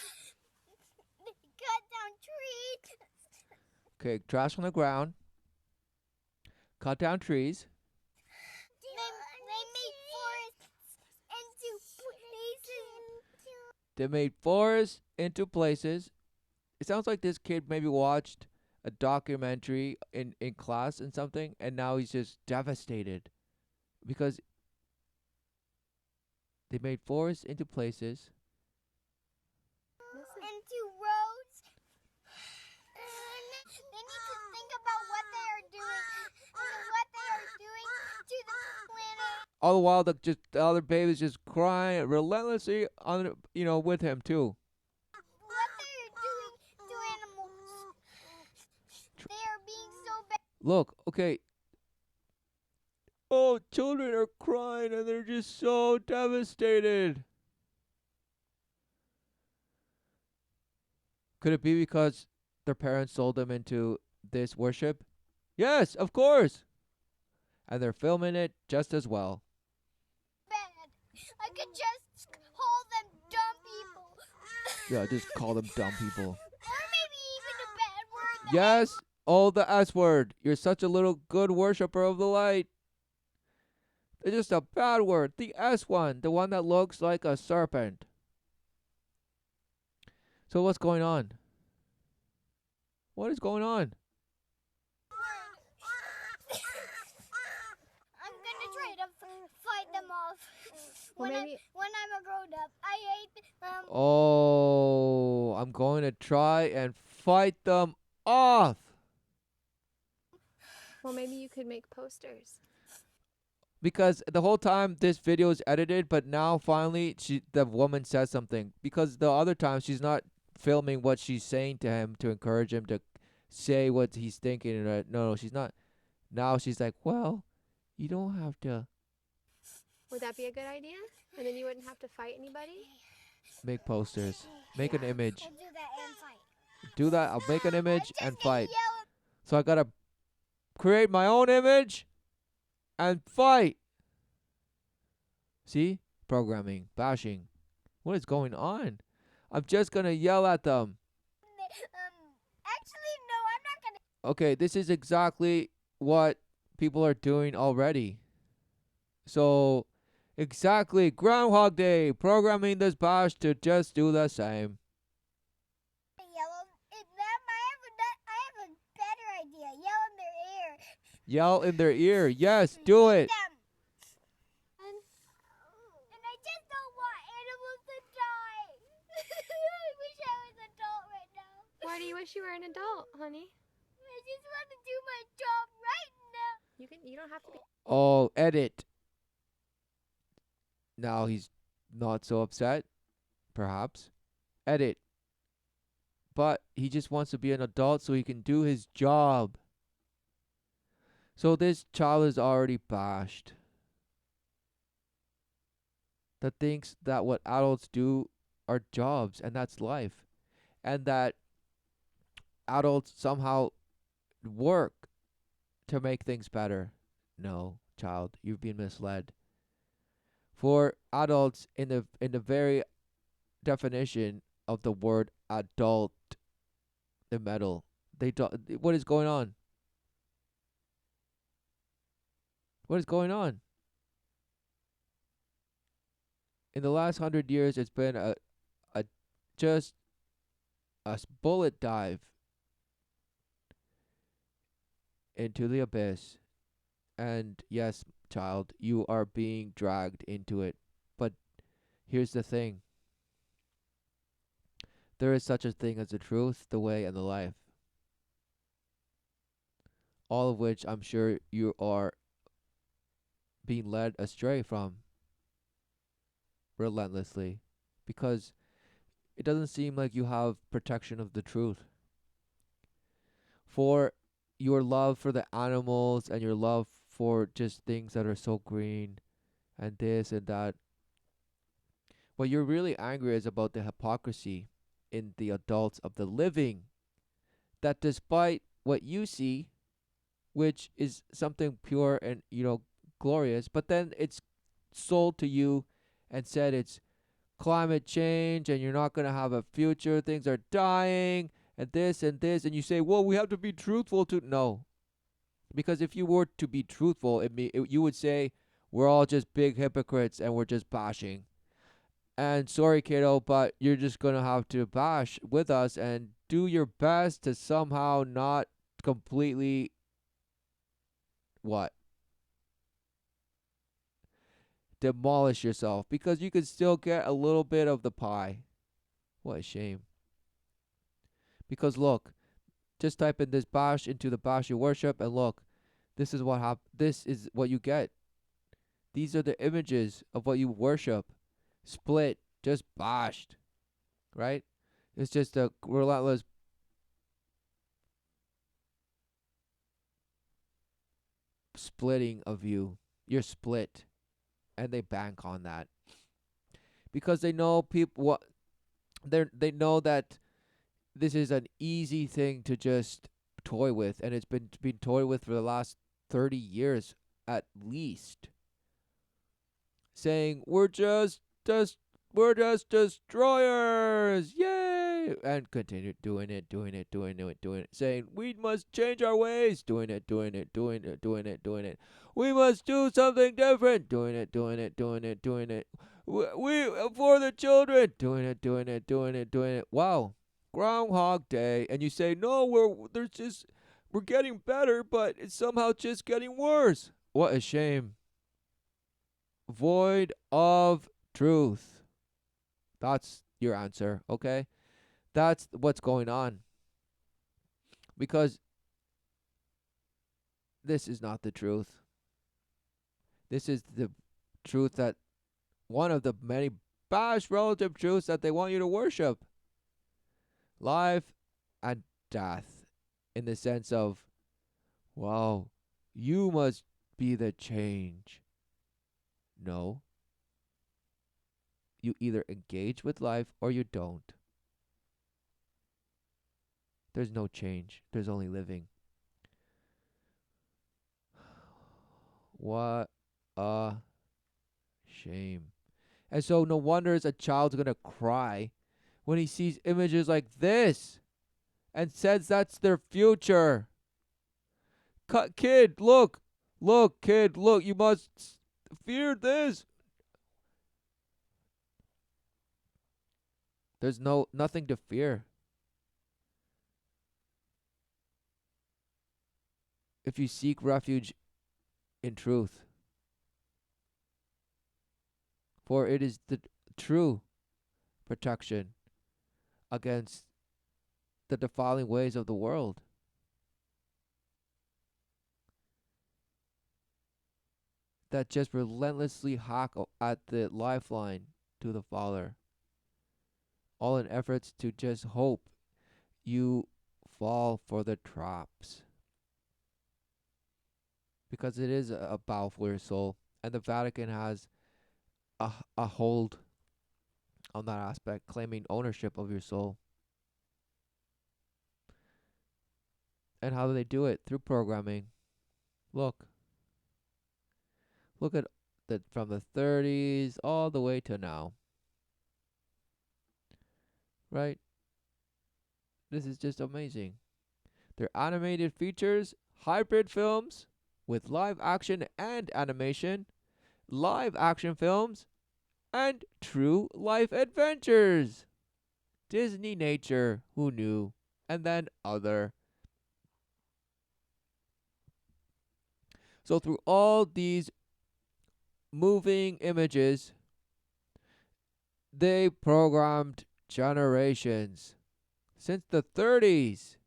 They cut down trees. Okay, trash on the ground. Cut down trees. They made forests into places. It sounds like this kid maybe watched a documentary in class and something, and now he's just devastated because they made forests into places. Into roads. They need to think about what they are doing and what they are doing to the planet. All the while, the other baby's just crying relentlessly with him too. What they are doing to animals. They are being so bad. Look, okay. Oh, children are crying and they're just so devastated. Could it be because their parents sold them into this worship? Yes, of course. And they're filming it just as well. Bad. I could just call them dumb people. Yeah, just call them dumb people. Or maybe even a bad word. Yes. Oh, the S word. You're such a little good worshiper of the light. It's just a bad word. The S one. The one that looks like a serpent. So what's going on? What is going on? I'm gonna try to fight them off. When I'm a grown up, I hate them. Oh, I'm going to try and fight them off. Well, maybe you could make posters. Because the whole time this video is edited, but now finally the woman says something. Because the other time she's not filming what she's saying to him to encourage him to say what he's thinking. No, she's not. Now she's like, well, you don't have to Would that be a good idea? And then you wouldn't have to fight anybody? make posters. Make an image. I'll do that and fight. Do that. I'll make an image and fight. So I gotta create my own image and fight. See? Programming. Bashing. What is going on? I'm just gonna yell at them. Actually, no, I'm not gonna. Okay, this is exactly what people are doing already. So, exactly, Groundhog Day, programming this bash to just do the same. I have a better idea. Yell in their ear. Yell in their ear. Yes, do it. And I just don't want animals to die. I wish I was an adult right now. Why do you wish you were an adult, honey? I just want to do my job right now. You don't have to be. Oh, edit. Now he's not so upset, perhaps. Edit. But he just wants to be an adult so he can do his job. So this child is already bashed. that thinks that what adults do are jobs and that's life, and that adults somehow work to make things better. No, child, you've been misled. For adults, in the very definition of the word adult, the metal, they do, what is going on? What is going on? In the last 100 years, it's been a just bullet dive into the abyss. And yes, child, you are being dragged into it. But here's the thing. There is such a thing as the truth, the way, and the life. All of which I'm sure you are being led astray from relentlessly. Because it doesn't seem like you have protection of the truth. For your love for the animals and your love for just things that are so green and this and that. What you're really angry is about the hypocrisy in the adults of the living. That despite what you see, which is something pure and, glorious, but then it's sold to you and said it's climate change and you're not going to have a future, things are dying and this, and you say, well, we have to be truthful to. No. Because if you were to be truthful, you would say, we're all just big hypocrites and we're just bashing. And sorry, kiddo, but you're just going to have to bash with us and do your best to somehow not completely, what? Demolish yourself. Because you can still get a little bit of the pie. What a shame. Because look, just type in this bash into the bash you worship and look, this is what this is what you get. These are the images of what you worship. Split, just bashed, right? It's just a relentless splitting of you. You're split, and they bank on that because they know they know that this is an easy thing to just toy with, and it's been toyed with for the last 30 years at least. Saying we're just destroyers, yay, and continue doing it, saying we must change our ways, doing it. We must do something different, doing it. We for the children, doing it. Wow, Groundhog Day, and you say no, we're getting better, but it's somehow just getting worse. What a shame. Void of truth. That's your answer, okay? That's what's going on. Because this is not the truth. This is the truth that one of the many bash relative truths that they want you to worship. Life and death, in the sense of, wow, you must be the change. No. You either engage with life or you don't. There's no change. There's only living. What a shame. And so no wonder a child's going to cry when he sees images like this and says that's their future. Kid, look. Look, kid, look. You must fear this. There's nothing to fear. If you seek refuge in truth. For it is the true protection against the defiling ways of the world. That just relentlessly hack at the lifeline to the Father. All in efforts to just hope you fall for the traps. Because it is a battle for your soul. And the Vatican has a hold on that aspect, claiming ownership of your soul. And how do they do it? Through programming. Look at that from the 30s all the way to now. Right? This is just amazing. They're animated features, hybrid films with live action and animation, live action films, and true life adventures. Disney nature, who knew? And then other. So through all these moving images, they programmed generations since the 30s.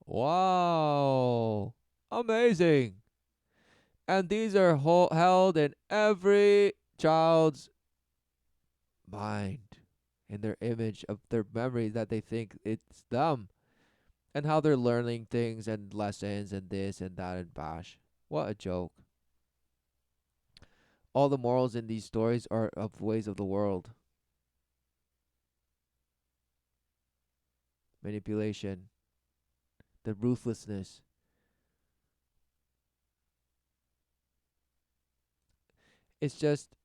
Wow. Amazing. And these are held in every child's mind, in their image of their memory that they think it's them, and how they're learning things and lessons and this and that and bash. What a joke. All the morals in these stories are of ways of the world. Manipulation, the ruthlessness. It's just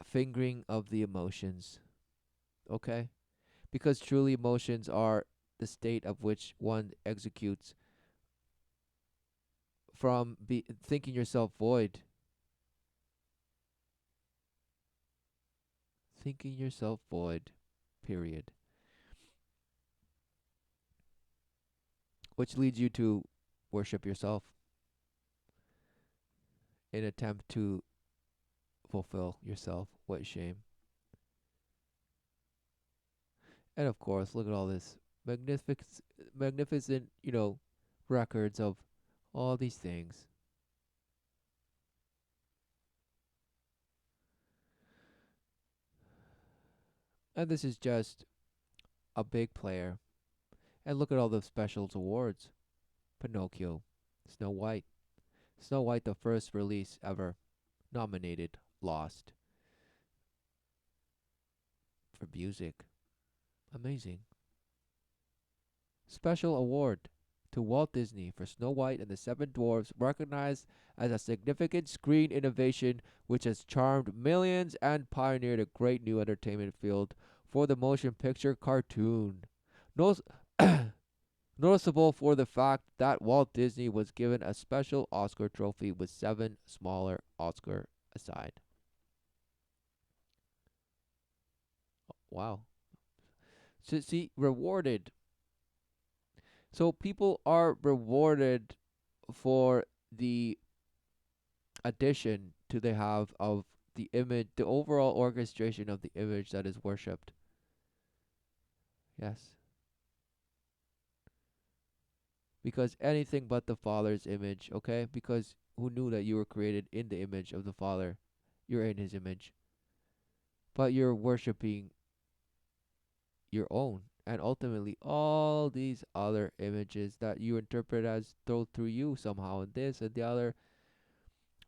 fingering of the emotions. Okay? Because truly emotions are the state of which one executes from thinking yourself void. Thinking yourself void. Period. Which leads you to worship yourself in attempt to fulfill yourself. What shame. And of course, look at all this magnificent, records of all these things. And this is just a big player. And look at all the specials awards. Pinocchio, Snow White. Snow White, the first release ever nominated, lost for music. Amazing. Special award to Walt Disney for Snow White and the Seven Dwarfs, recognized as a significant screen innovation which has charmed millions and pioneered a great new entertainment field for the motion picture cartoon. Noticeable for the fact that Walt Disney was given a special Oscar trophy with 7 smaller Oscar aside. Wow. So see, rewarded. So people are rewarded for the addition to they have of the image, the overall orchestration of the image that is worshipped. Yes. Because anything but the Father's image, okay? Because who knew that you were created in the image of the Father? You're in His image. But you're worshipping your own. And ultimately, all these other images that you interpret as through you somehow, and this and the other.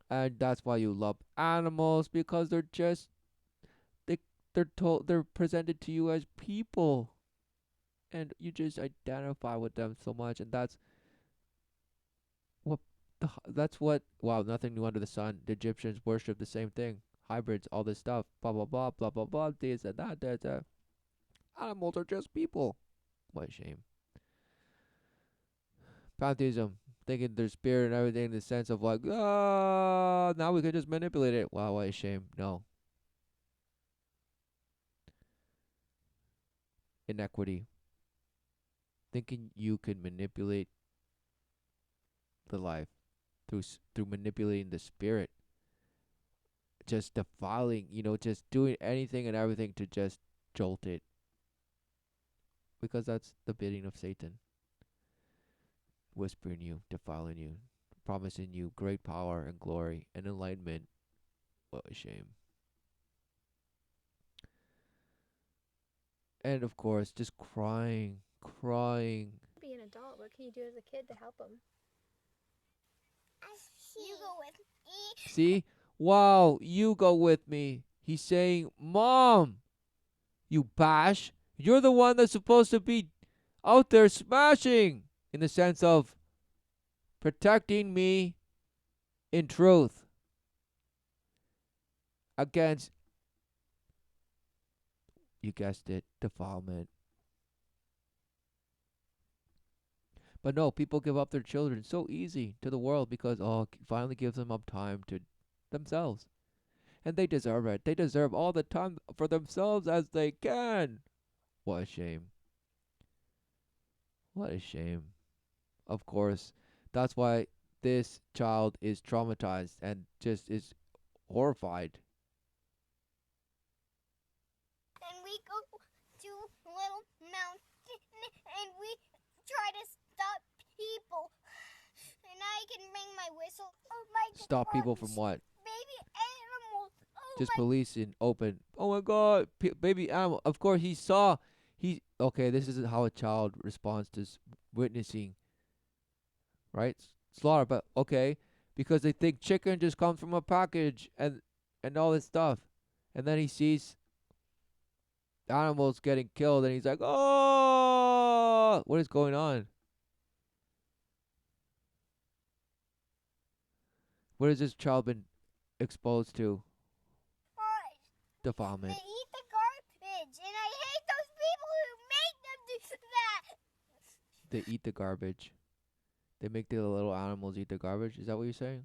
And that's why you love animals, because they're just they're presented to you as people, and you just identify with them so much, and that's what wow, nothing new under the sun. The Egyptians worship the same thing, hybrids, all this stuff, blah blah blah blah blah blah, this and that. Animals are just people. What a shame. Pantheism, thinking there's spirit and everything in the sense of like, now we can just manipulate it. Wow, what a shame. No. Inequity. Thinking you can manipulate the life through manipulating the spirit. Just defiling, just doing anything and everything to just jolt it. Because that's the bidding of Satan. Whispering you, defiling you, promising you great power and glory and enlightenment. What a shame. And of course, just crying. Be an adult. What can you do as a kid to help them? You go with me. See? Wow, you go with me. He's saying, Mom, you bash. You're the one that's supposed to be out there smashing, in the sense of protecting me in truth against, you guessed it, defilement. But no, people give up their children so easy to the world because, oh, it finally gives them up time to themselves. And they deserve it. They deserve all the time for themselves as they can. What a shame. What a shame. Of course, that's why this child is traumatized and just is horrified. And we go to Little Mountain and we try to stop people. And I can ring my whistle. Oh my God. Stop people from what? Baby animals. Oh Just my police in open. Oh my God, baby animal. Of course, he saw. Okay. This is how a child responds to witnessing, right? Slaughter, but okay, because they think chicken just comes from a package and all this stuff, and then he sees animals getting killed, and he's like, "Oh, what is going on? What has this child been exposed to? God. Defilement." They eat the garbage, and I hate those people who make them do that. They eat the garbage. They make the little animals eat the garbage. Is that what you're saying?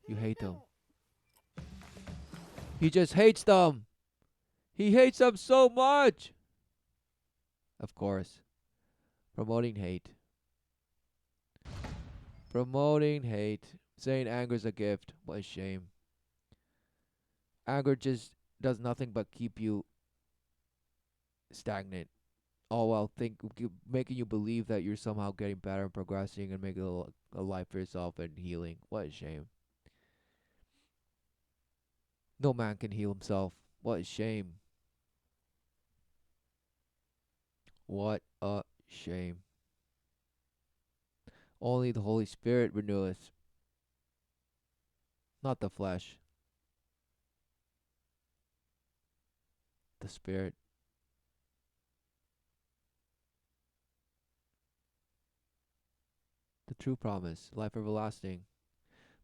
You hate them. He just hates them. He hates them so much. Of course. Promoting hate. Promoting hate. Saying anger's a gift. What a shame. Anger just does nothing but keep you stagnant. All while making you believe that you're somehow getting better and progressing and making a life for yourself and healing. What a shame. No man can heal himself. What a shame. What a shame. Only the Holy Spirit reneweth, not the flesh. The Spirit. The true promise, life everlasting.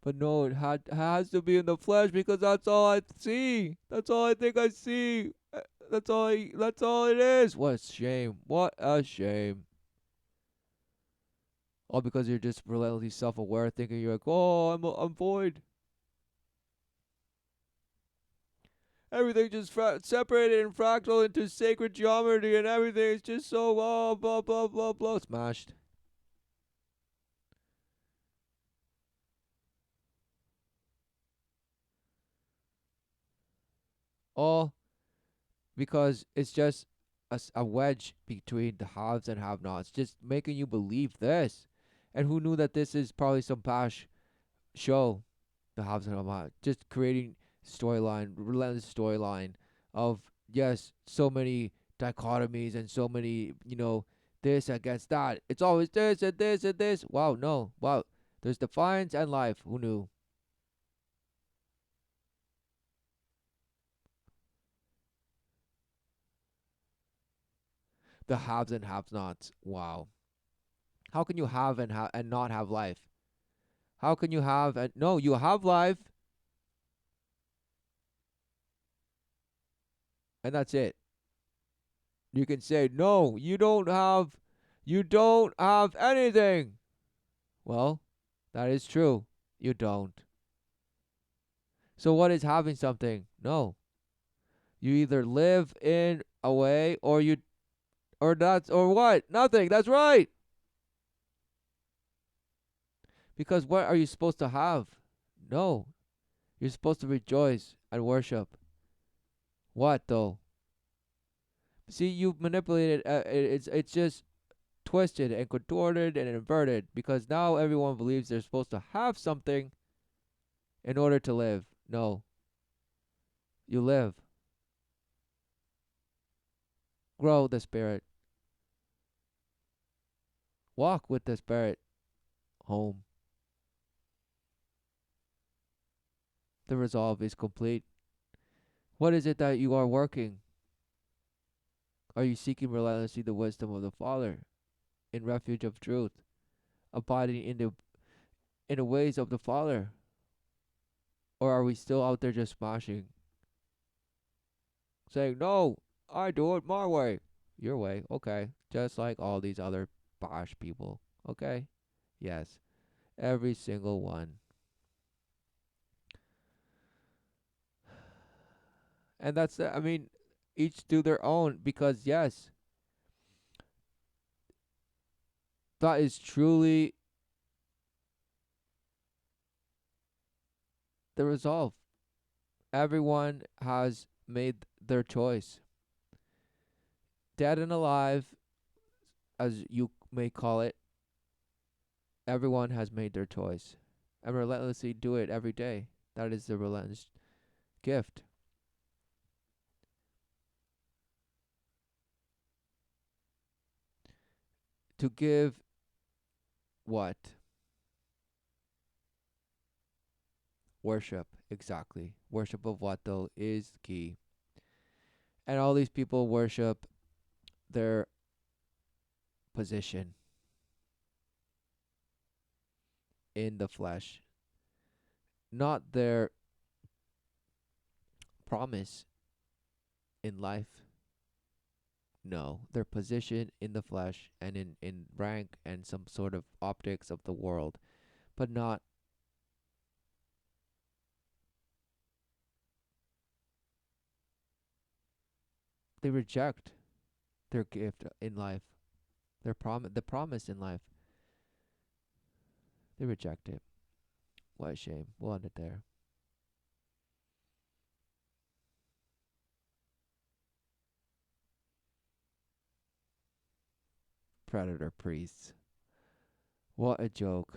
But no, it has to be in the flesh because that's all I see. That's all I think I see. That's all it is. What a shame. What a shame. All because you're just relentlessly self-aware, thinking you're like, oh, I'm void. Everything just separated and fractal into sacred geometry, and everything is just so blah blah blah blah smashed. All because it's just a wedge between the haves and have-nots, just making you believe this. And who knew that this is probably some past show, the haves and have-nots, just creating storyline, relentless storyline of, yes, so many dichotomies and so many, this against that. It's always this and this and this. Wow, no, wow. There's defiance and life. Who knew? The haves and have-nots. Wow. How can you have and not have life? How can you have and no, you have life and that's it. You can say no, you don't have anything. Well, that is true. You don't. So what is having something? No. You either live in a way or what? Nothing. That's right. Because what are you supposed to have? No. You're supposed to rejoice and worship. What though? See, you've manipulated. It's just twisted and contorted and inverted because now everyone believes they're supposed to have something in order to live. No. You live. Grow the Spirit. Walk with the Spirit home. the resolve is complete. What is it that you are working? Are you seeking relentlessly the wisdom of the Father, in refuge of truth, abiding in the ways of the Father? Or are we still out there just smashing? Saying, no, I do it my way. Your way, okay. Just like all these other Bosch people, okay? Yes, every single one. And that's, I mean, each do their own, because yes, that is truly the resolve. Everyone has made their choice. Dead and alive, as you may call it, everyone has made their choice. And relentlessly do it every day. That is the relentless gift. To give what? Worship, exactly. Worship of what though is key. And all these people worship their position in the flesh, not their promise in life. No, their position in the flesh and in rank and some sort of optics of the world, but not they reject their gift in life, the promise in life. They reject it. What a shame. We'll end it there. Predator priests. What a joke.